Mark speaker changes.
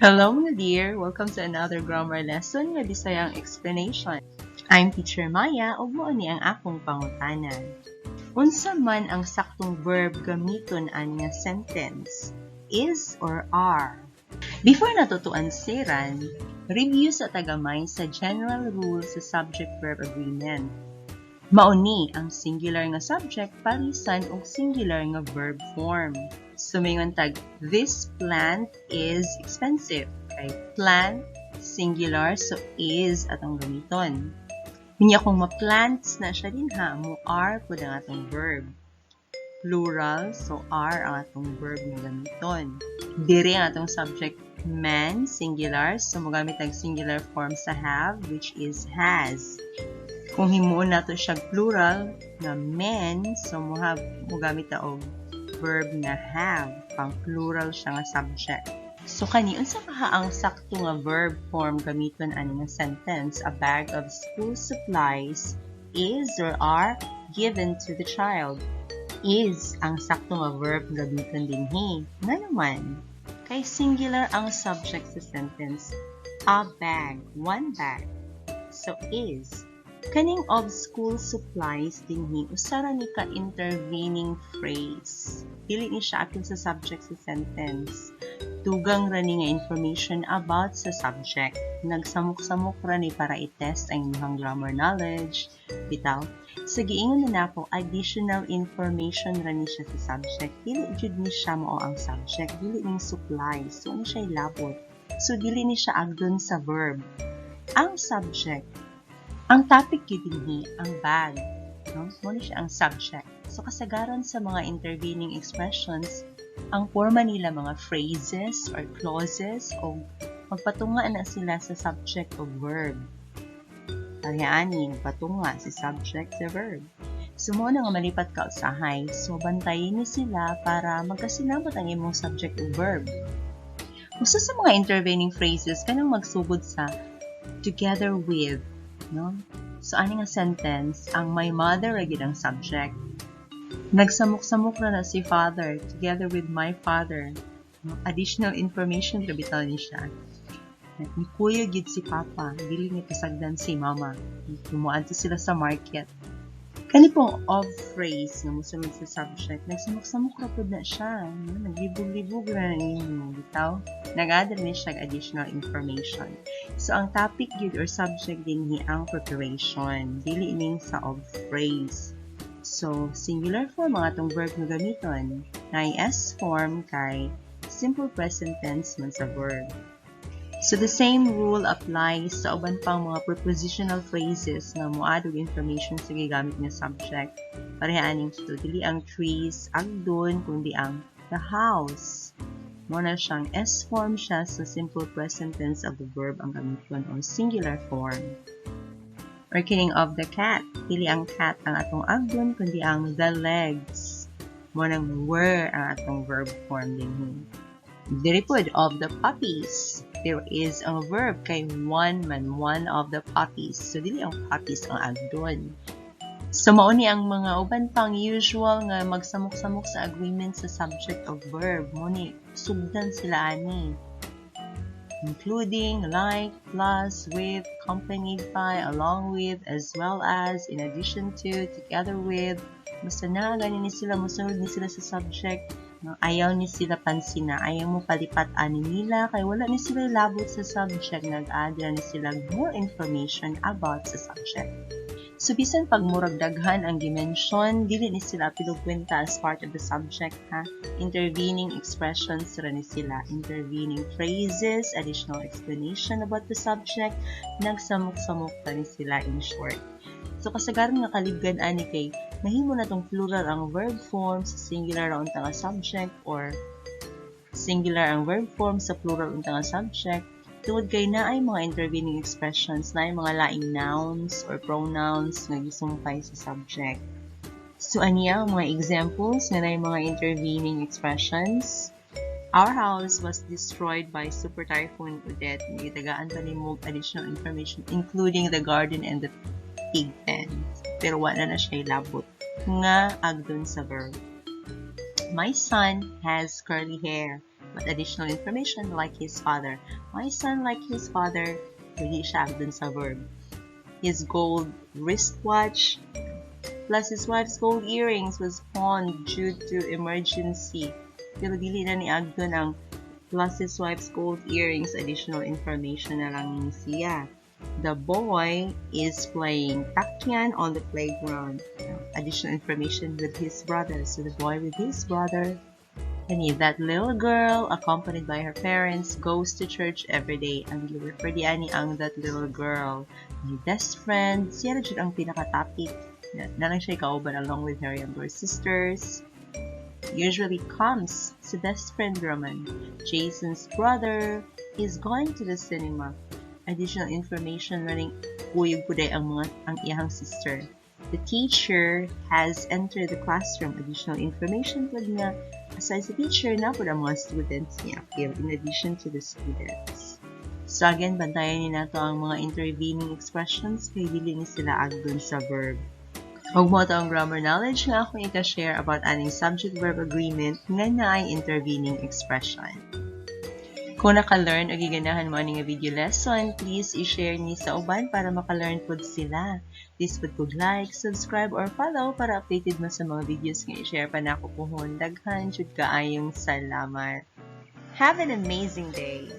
Speaker 1: Hello mga dear! Welcome to another grammar lesson nga Bisayang explanation. I'm Teacher Maya ug mao ni ang akong pangutanan. Unsa man ang saktong verb gamiton ani nga sentence? Is or are? Before natutuan siran, review sa tagamay sa general rules sa subject-verb agreement. Mauni ang singular nga subject parisan og singular nga verb form. Sumingon tag, this plant is expensive. Okay, plant, singular, so is atong gamiton. Kunya kung ma-plants na siya din ha, mo are po ang atong verb. Plural, so are ang atong verb nga gamiton. Dire ang atong subject, man, singular, so mogamit ang singular form sa have, which is has. Kung himuon nato siya plural nga men, so mogamit ta og verb na have, pang plural siya nga subject. So kani unsa pa ang sakto nga verb form gamiton ani nga sentence? A bag of school supplies is or are given to the child. Is ang sakto nga verb gamiton dinhi. Nga naman, kay singular ang subject sa sentence. A bag, one bag. So is. Kaning of school supplies dinhi usara ni ka intervening phrase. Dili ni siya apil sa subject sa sentence. Dugang ra ni nga information about sa subject. Nagsamok-samok ra ni para i-test ang inyong grammar knowledge. Bitaw, sa giingon na nako additional information ra ni siya sa subject. Dili jud ni siya mao ang subject, dili ning supplies. So ano siya ilabot. So dili ni siya agdon sa verb. Ang subject, ang topic yun dinhi, ang bag. No? Muna siya ang subject. So, kasagaran sa mga intervening expressions, ang forma nila mga phrases or clauses o magpatunga na sila sa subject o verb. Parehaani, nagpatunga si subject sa verb. So, muna nga malipat ka usahay. So, bantayin niyo sila para magkasinabot ang imong subject o verb. Gusto sa mga intervening phrases, kanang magsugod sa together with. No? So, ani nga sentence, ang my mother ay ang subject. Nagsamok-samok na si father together with my father. No? Additional information rabitaw ni siya. Ni kuya gid si papa, dili ni kasagdan si mama. Tumuadto sila sa market. Kani pong of phrase nga mosunod sa subject, nagsamok-samok ra pud na siya. Naglibog-libog ra na inyo, bitaw. Nag-add ni siya additional information. So, ang topic yun or subject din ni ang preparation. Dili ning sa of phrase. So, singular form ang atong verb nga gamiton. Na S form kay simple present tense man sa verb. So, the same rule applies sa uban pang mga prepositional phrases na moadog information sa gigamit nga subject. Parehaaning ito, dili ang trees, agdon, kundi ang the house. Muna siyang S form siya sa simple present tense of the verb ang gamiton o singular form. Or kining of the cat, dili ang cat ang atong agdon, kundi ang the legs. Muna were ang atong verb form din. Dili pod of the puppies. There is a verb kay one man, one of the puppies. So, dili ang puppies ang agdon. So, mauni ang mga uban pang usual nga magsamok-samok sa agreement sa subject of verb. Muni, sugdan sila ani. Including, like, plus, with, accompanied by, along with, as well as, in addition to, together with. Basta na, ganin ni sila, musunod ni sila sa subject. No, ayaw ni sila pansina, ayaw mo palipat ani nila, kaya wala ni sila labot sa subject, nag-add ni sila more information about sa subject. So, bisan pag murag daghan ang dimension, dili ni sila pinugkwenta as part of the subject, ha? Intervening expressions ra ni sila, intervening phrases, additional explanation about the subject, nagsamok-samok pa ni sila in short. So, kasagaran nga kalibgan ani kay nahimo na tong plural ang verb form sa singular ra unta nga subject or singular ang verb form sa plural unta nga subject. Tungod kay naay mga intervening expressions, naay mga laing nouns or pronouns nga gisumpay sa subject. So, aniya ang mga examples nga naay mga intervening expressions. Our house was destroyed by Super Typhoon Odette. Nagitagaan pa ni mo additional information including the garden and the pig pen. Pero wala na siya ilabot nga agdon sa verb. My son has curly hair. But additional information, like his father. My son like his father, hindi siya dun sa verb. His gold wristwatch plus his wife's gold earrings was pawned due to emergency. Pero dili na ni Agdon ang plus his wife's gold earrings, additional information na lang siya. The boy is playing takyan on the playground. Additional information with his brother. So the boy with his brother. And that little girl, accompanied by her parents, goes to church every day. Ang refer diyan ni ang that little girl. My best friend, siya na ang pinaka-topic. Na lang siya kauban along with her younger sisters. Usually comes sa best friend Roman. Jason's brother is going to the cinema. Additional information learning kuyog puday ang iyang sister. The teacher has entered the classroom. Additional information pag nga aside sa teacher na po ang mga students niya in addition to the students. So again, bantayan niyo nato ang mga intervening expressions kay dili ni sila agdon sa verb. Huwag mo ito ang grammar knowledge nga akong ika-share about aning subject-verb agreement nga na ay intervening expression. Kung naka-learn o giganahan mo aning video lesson, please i-share ni sa uban para maka-learn po sila. Please put like, subscribe, or follow para updated mo sa mga videos nga i-share pa na ako puhon. Daghan, jud kaayong salamat. Have an amazing day!